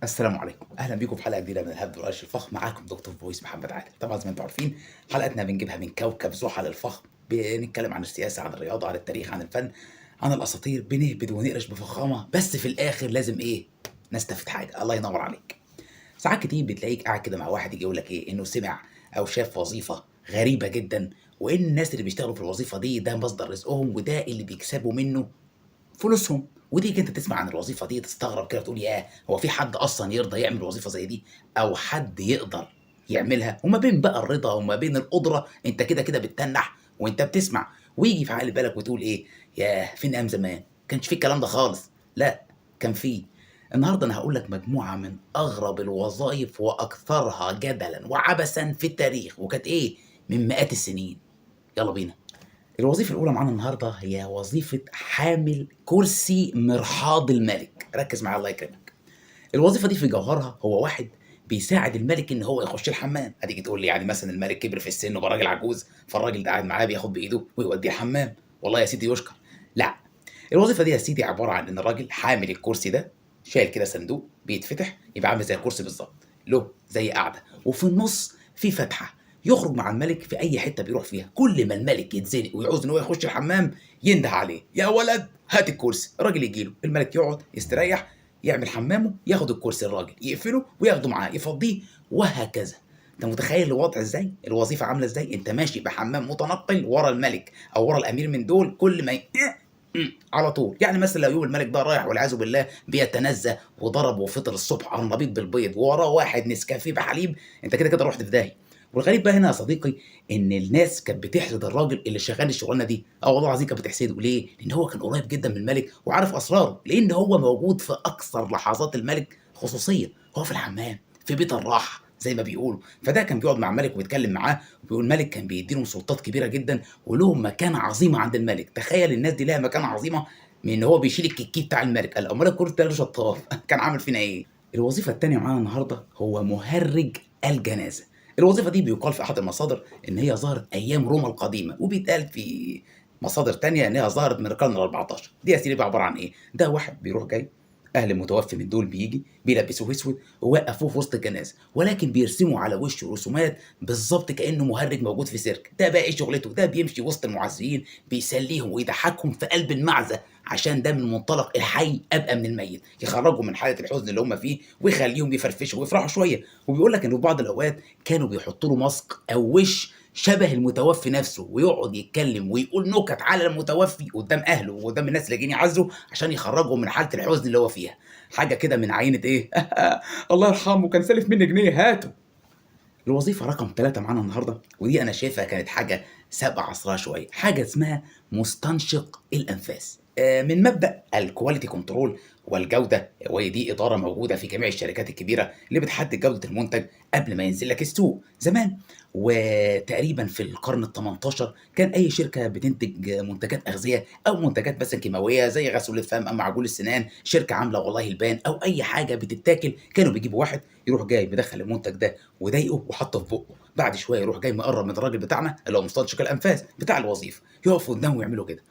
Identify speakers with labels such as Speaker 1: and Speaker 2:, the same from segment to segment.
Speaker 1: السلام عليكم، أهلا بيكم في حلقة جديدة من الهبد والقش الفخم. معاكم دكتور فويس محمد عادل. طبعا زي ما انتم عارفين حلقتنا بنجيبها من كوكب زحل الفخم، بنتكلم عن السياسة، عن الرياضة، عن التاريخ، عن الفن، عن الأساطير، بنهبد ونقرش بفخامة، بس في الآخر لازم إيه؟ نستفيد حاجة. الله ينور عليك. ساعات كتير بتلاقيك قاعد كده مع واحد يجي يقول لك إيه؟ إنه سمع أو شاف وظيفة غريبة جدا، وإن الناس اللي بيشتغلوا في الوظيفة دي ده مصدر رزقهم وده اللي بيكسبوا منه فلوسهم. وتيجي انت تسمع عن الوظيفه دي تستغرب كده تقول ياه، هو في حد اصلا يرضى يعمل وظيفه زي دي؟ او حد يقدر يعملها؟ وما بين بقى الرضا وما بين القدره انت كده كده بتتنح وانت بتسمع، ويجي في عقل بالك وتقول ايه؟ ياه، فين ايام زمان كانش في الكلام ده خالص. لا، كان فيه. النهارده انا هقول لك مجموعه من اغرب الوظائف واكثرها جدلا وعبثا في التاريخ، وكانت ايه؟ من مئات السنين. يلا بينا. الوظيفة الأولى معانا النهارده هي وظيفة حامل كرسي مرحاض الملك. ركز معايا الله يكرمك. الوظيفة دي في جوهرها هو واحد بيساعد الملك ان هو يخش الحمام. هتيجي تقول لي يعني مثلا الملك كبر في السن وبقى راجل عجوز، فالراجل ده قاعد معاه بياخد بايده ويوديه الحمام. والله يا سيدي يشكر. لا، الوظيفة دي يا سيدي عبارة عن ان الراجل حامل الكرسي ده شايل كده صندوق بيتفتح يبقى عامل زي الكرسي بالظبط، له زي قاعدة وفي النص في فتحة يخرج مع الملك في اي حته بيروح فيها. كل ما الملك يتزنق ويعوز ان هو يخش الحمام ينده عليه: يا ولد هات الكرسي. الراجل يجي له، الملك يقعد يستريح، يعمل حمامه، ياخد الكرسي الراجل يقفله وياخده معاه يفضيه، وهكذا. انت متخيل الوضع ازاي؟ الوظيفه عامله ازاي؟ انت ماشي بحمام متنقل ورا الملك او ورا الامير من دول، كل ما على طول. يعني مثلا لو يوم الملك ده رايح والعياذ بالله بيتنزه وضرب وفطر الصبح على النبيض بالبيض ووراه واحد نسكافيه بحليب، انت كده كده رحت في داهيه. والغريب بقى هنا يا صديقي ان الناس كانت بتحسد الراجل اللي شغال الشغلانه دي. اه والله العظيم كانت بتحسده. ليه؟ لان هو كان قريب جدا من الملك وعارف اسراره، لان هو موجود في اكثر لحظات الملك خصوصيه، هو في الحمام في بيت الراحه زي ما بيقولوا. فده كان بيقعد مع الملك ويتكلم معاه، وبيقول الملك كان بيديهم سلطات كبيره جدا ولهم مكانه عظيمه عند الملك. تخيل الناس دي لها مكانه عظيمه من ان هو بيشيل الكيكي بتاع الملك. قال امال الكرسي ده شطار كان عامل فينا ايه؟ الوظيفه الثانيه معانا النهارده هو مهرج الجنازه. الوظيفة دي بيقال في أحد المصادر إن هي ظهرت أيام روما القديمة، وبيتقال في مصادر تانية إنها ظهرت من القرن ال14. دي يا سيدي بقى عبارة عن إيه؟ ده واحد بيروح جاي، أهل المتوفي من دول بيجي بيلبسوه أسود ووقفوه في وسط الجنازة، ولكن بيرسموا على وشه رسومات بالظبط كأنه مهرج موجود في سيرك. ده بقى إيه شغلته؟ ده بيمشي وسط المعزيين بيسليهم ويضحكهم في قلب المعزة، عشان ده من منطلق الحي أبقى من الميت، يخرجهم من حالة الحزن اللي هم فيه ويخليهم يفرفشوا ويفرحوا شوية. وبيقول لك إنه في بعض الأوقات كانوا بيحطوا له ماسك أو وش شبه المتوفي نفسه، ويقعد يتكلم ويقول نكت على المتوفي قدام أهله وقدام الناس اللي جايين يعزوا عشان يخرجهم من حالة الحزن اللي هو فيها. حاجة كده من عينة إيه؟ الله يرحمه كان سالف مني جنيه هاته. الوظيفة رقم 3 معانا النهارده، ودي أنا شايفها كانت حاجة سابقة عصرها شوية، حاجة اسمها مستنشق الأنفاس. من مبدأ الكواليتي كنترول والجودة، وهي دي إدارة موجودة في جميع الشركات الكبيرة اللي بتحدد جودة المنتج قبل ما ينزل لك السوق زمان. وتقريبا في القرن ال 18 كان أي شركة بتنتج منتجات أغذية أو منتجات مثلا كيماوية زي غسول الفم أو معجون السنان، شركة عاملة والله البان أو أي حاجة بتتاكل، كانوا بيجيبوا واحد يروح جاي مدخل المنتج ده وضايقه وحطه في بقه، بعد شويه يروح جاي مقرب من الراجل بتاعنا اللي هو مستنشق الانفاس بتاع الوظيفه، يقف قدامه ويعملوا كده.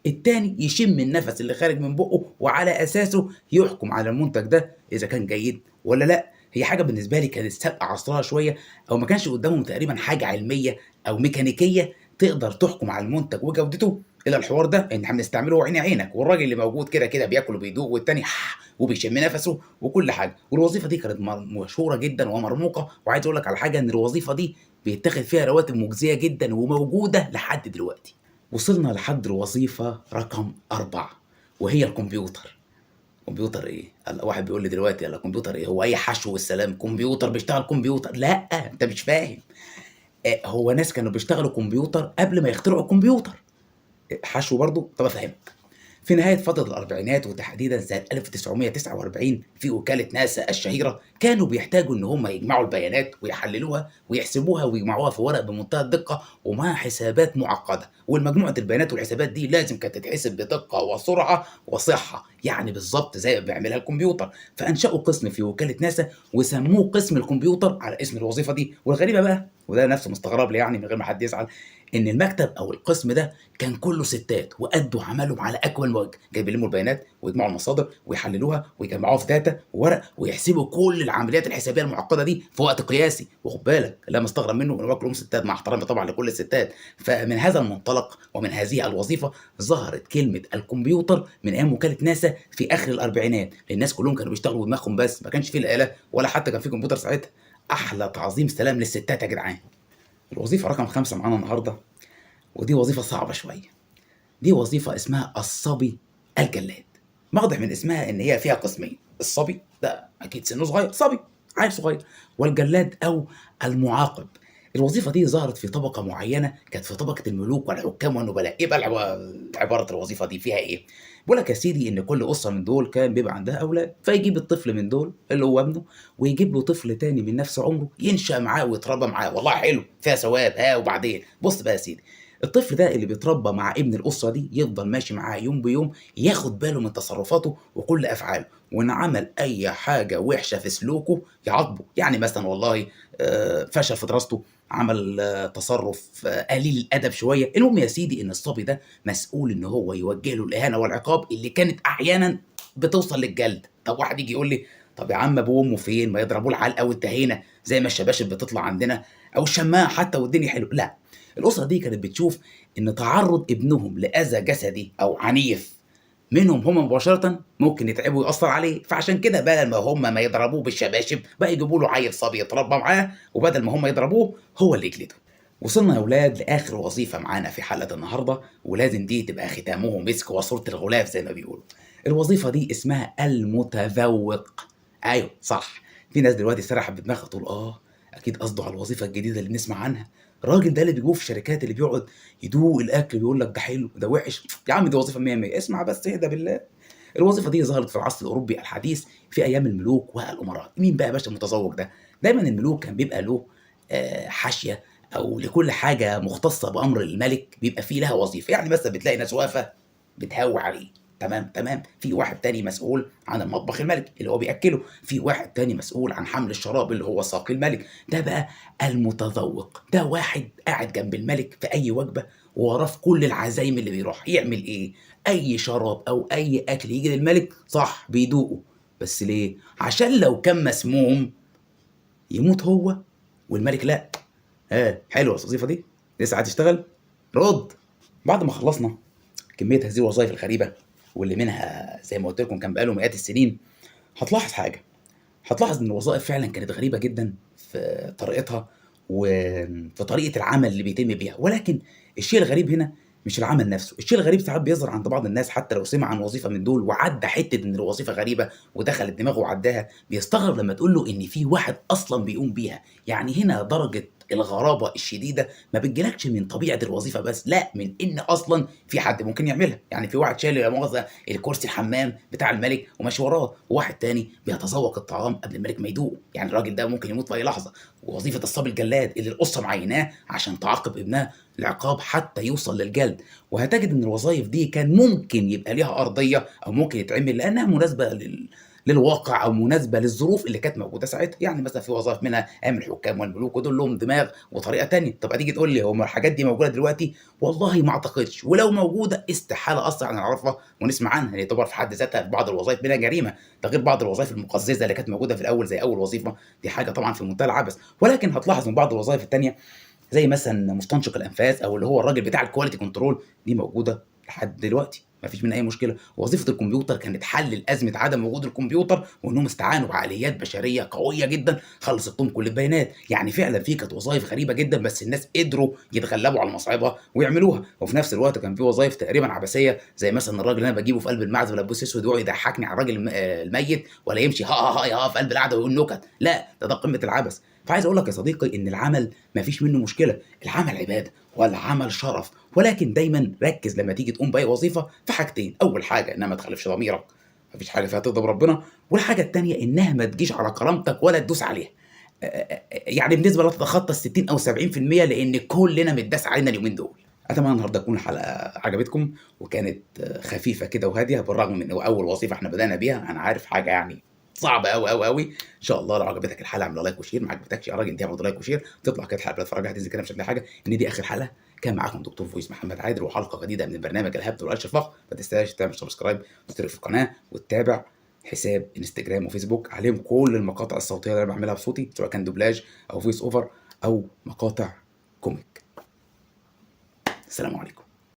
Speaker 1: التاني يشم النفس اللي خارج من بقه وعلى اساسه يحكم على المنتج ده اذا كان جيد ولا لا. هي حاجه بالنسبه لي كانت سابقه عصرها شويه، او ما كانش قدامهم تقريبا حاجه علميه او ميكانيكيه تقدر تحكم على المنتج وجودته الا الحوار ده ان احنا بنستعمله عيني عينك، والراجل اللي موجود كده كده بياكل وبيدوق، والتاني وبيشم نفسه وكل حاجه. والوظيفه دي كانت مشهوره جدا ومرموقه. وعايز اقول لك على حاجه، ان الوظيفه دي بيتاخد فيها رواتب مجزيه جدا وموجوده لحد دلوقتي. وصلنا لحد الوظيفة رقم 4، وهي الكمبيوتر. كمبيوتر إيه؟ هلا واحد بيقول لي دلوقتي هلا كمبيوتر إيه؟ هو أي حشو والسلام كمبيوتر بيشتغل كمبيوتر؟ لا، أنت مش فاهم. هو ناس كانوا بيشتغلوا كمبيوتر قبل ما يخترعوا الكمبيوتر. حشو برضه؟ طب أفهمك. في نهاية فترة الأربعينات وتحديدا سنة 1949 في وكالة ناسا الشهيرة كانوا بيحتاجوا إن هم يجمعوا البيانات ويحللوها ويحسبوها ويجمعوها في ورق بمنتهى الدقة ومعها حسابات معقدة، والمجموعة البيانات والحسابات دي لازم كانت تتحسب بدقة وسرعة وصحة. يعني بالضبط زي ما بيعملها الكمبيوتر، فأنشأوا قسم في وكالة ناسا وسموه قسم الكمبيوتر على اسم الوظيفة دي، والغريبة بقى وده نفسه مستغرب لي يعني من غير ما حد يزعل، إن المكتب أو القسم ده كان كله ستات وأدوا عملهم على أكمل وجه، جايين بيلموا البيانات ويجمعوا المصادر ويحللوها ويجمعوها في داتا وورق ويحسبوا كل العمليات الحسابية المعقدة دي في وقت قياسي، وخد بالك اللي أنا مستغرب منه إن هو كلهم ستات مع احترامي طبعًا لكل الستات، فمن هذا المنطلق ومن هذه الوظيفة ظهرت كلمة الكمبيوتر من أيام وكالة ناسا في آخر الأربعينات، لأن الناس كلهم كانوا بيشتغلوا بدماغهم بس، ما كانش في لا آلة ولا حتى كان في كمبيوتر ساعتها. أحلى تعظيم سلام للستات يا جدعان. الوظيفة رقم 5 معانا النهارده، ودي وظيفة صعبة شوية. دي وظيفة اسمها الصبي الجلاد. واضح من اسمها إن هي فيها قسمين، الصبي ده أكيد سنه صغير، صبي عيل صغير، والجلاد أو المعاقب. الوظيفة دي ظهرت في طبقة معينة كانت في طبقة الملوك والحكام والنبلاء. إيه بقى عبارة الوظيفة دي فيها إيه؟ بيقول لك يا سيدي إن كل أسرة من دول كان بيبقى عندها أولاد، فيجيب الطفل من دول اللي هو ابنه ويجيب له طفل تاني من نفس عمره ينشأ معاه ويتربى معاه، والله حلو فيها ثواب. ها وبعدين بص بقى يا سيدي، الطفل ده اللي بيتربى مع ابن الأسرة دي يفضل ماشي معاه يوم بيوم، ياخد باله من تصرفاته وكل أفعاله، وإن عمل أي حاجة وحشة في سلوكه يعاقبه، يعني مثلا والله فشل في دراسته، عمل تصرف قليل الأدب شوية. المهم يا سيدي إن الصبي ده مسؤول إن هو يوجه له الإهانة والعقاب اللي كانت أحيانا بتوصل للجلد. طب واحد يجي يقول لي طب يا عم أبوه وأمه فين؟ ما يضربوه العلقة والتهينة زي ما الشباشب بتطلع عندنا، أو الشماعة حتى والدنيا حلوة. لا، الأسرة دي كانت بتشوف إن تعرض ابنهم لأذى جسدي أو عنيف منهم هم مباشرة ممكن يتعبه ويأثر عليه، فعشان كده بدل ما هم ما يضربوه بالشباشب بقى يجيبوا له عيل صبي يتربى معاه، وبدل ما هم يضربوه هو اللي يجلده. وصلنا يا ولاد لآخر وظيفة معانا في حلقة النهاردة، ولازم دي تبقى ختامه مسك وصورة الغلاف زي ما بيقولوا. الوظيفة دي اسمها المتذوق. أيوه صح، في ناس دلوقتي سرحت بدماغها تقول أكيد قصده على الوظيفة الجديدة اللي بنسمع عنها، الراجل ده اللي بيجوه في الشركات اللي بيقعد يدوق الأكل ويقول لك ده حلو ده وحش. يا عم دي وظيفة مية مية، اسمع بس اهدى بالله. الوظيفة دي ظهرت في العصر الأوروبي الحديث في أيام الملوك والأمراء. مين بقى يا باشا المتذوق ده؟ دايما الملوك كان بيبقى له حاشية، أو لكل حاجة مختصة بأمر الملك بيبقى فيه لها وظيفة. يعني مثلا بتلاقي ناس واقفة بتهوي عليه، تمام تمام، في واحد تاني مسؤول عن المطبخ الملك اللي هو بيأكله، في واحد تاني مسؤول عن حمل الشراب اللي هو ساقي الملك. ده بقى المتذوق، ده واحد قاعد جنب الملك في أي وجبة ووراه في كل العزايم اللي بيروح يعمل إيه؟ أي شراب أو أي أكل يجي للملك صح بيدوقه، بس ليه؟ عشان لو كان مسموم يموت هو والملك لأ. حلوة الوظيفة دي؟ لسه هتشتغل؟ رد. بعد ما خلصنا كمية هذه الوظائف الغريبة واللي منها زي ما قلت لكم كان بقاله مئات السنين، هتلاحظ حاجة، هتلاحظ إن الوظائف فعلًا كانت غريبة جدًا في طريقتها وفي طريقة العمل اللي بيتم بيها، ولكن الشيء الغريب هنا مش العمل نفسه، الشيء الغريب ساعات بيظهر عند بعض الناس حتى لو سمع عن وظيفة من دول وعدّى حتة إن الوظيفة غريبة ودخلت دماغه وعدّاها، بيستغرب لمّا تقول له إن في واحد أصلًا بيقوم بيها. يعني هنا درجة الغرابة الشديدة ما بتجيلكش من طبيعة الوظيفة بس، لأ، من إن أصلًا في حد ممكن يعملها. يعني في واحد شايل لا مؤاخذة الكرسي الحمام بتاع الملك وماشي وراه، وواحد تاني بيتذوق الطعام قبل الملك ما يدوقه، يعني الراجل ده ممكن يموت في أي لحظة. ووظيفة الصبي الجلاد اللي القصة معيناه عشان تعاقب ابنها العقاب حتى يوصل للجلد. وهتجد إن الوظايف دي كان ممكن يبقى ليها أرضية أو ممكن يتعمل لأنها مناسبة للواقع أو مناسبة للظروف اللي كانت موجودة ساعتها. يعني مثلا في وظائف منها أيام الحكام والملوك ودول لهم دماغ وطريقة تانية. طب هتيجي تقول لي هو الحاجات دي موجودة دلوقتي؟ والله ما أعتقدش، ولو موجودة استحالة أصلا نعرفها ونسمع عنها، لأن تعتبر في حد ذاتها في بعض الوظائف منها جريمة. ده غير بعض الوظائف المقززة اللي كانت موجودة في الأول زي أول وظيفة، دي حاجة طبعا في منتهى العبث. ولكن هتلاحظ من بعض الوظائف التانية زي مثلا مستنشق الانفاس او اللي هو الراجل بتاع الكواليتي كنترول، دي موجوده لحد دلوقتي ما فيش منها اي مشكله. وظيفه الكمبيوتر كانت حل ازمه عدم وجود الكمبيوتر، وانهم استعانوا بعقليات بشريه قويه جدا خلصت لهم كل البيانات. يعني فعلا في كانت وظائف غريبه جدا بس الناس قدروا يتغلبوا على مصاعبها ويعملوها. وفي نفس الوقت كان في وظائف تقريبا عبثيه زي مثلا الراجل اللي انا بجيبه في قلب المعزه ولبسه اسود ويقعد يضحكني على الراجل الميت، ولا يمشي ها ها ها ها في قلب القعده ويقول نكت. لا، ده قمه العبث. فعايز اقول لك يا صديقي ان العمل ما فيش منه مشكله، العمل عباده والعمل شرف، ولكن دايما ركز لما تيجي تقوم باي وظيفه في حاجتين: اول حاجه انها ما تخالفش ضميرك، مفيش حاجه فيها تغضب ربنا، والحاجه التانيه انها ما تجيش على كرامتك ولا تدوس عليها. يعني بنسبه لا تتخطى ال 60 او 70%، لان كلنا متداس علينا اليومين دول. أتمنى النهارده تكون الحلقة عجبتكم، وكانت خفيفة كده وهادية، بالرغم من إنه أول وظيفة إحنا بدأنا بيها، أنا عارف حاجة يعني صعبة أوي، أوي، أوي. إن شاء الله لو عجبتك الحلقة اعمل لايك وشير، ما عجبتكش يا راجل اديها برضه لايك وشير، تطلع كده الحلقة تتفرج عليها تنزل كده مش هتلاقي حاجة، إن دي آخر حلقة. كان معاكم دكتور فويس محمد عادل، وحلقة جديدة من برنامج الهبد والقش الفخم. ما تنساش تعمل سبسكرايب وتشترك في القناة وتتابع حساب انستجرام وفيسبوك عليهم كل المقاطع الصوتية اللي أنا باعملها بصوتي، سواء كان دوبلاج أو فويس أوفر أو مقاطع كوميك. السلام عليكم.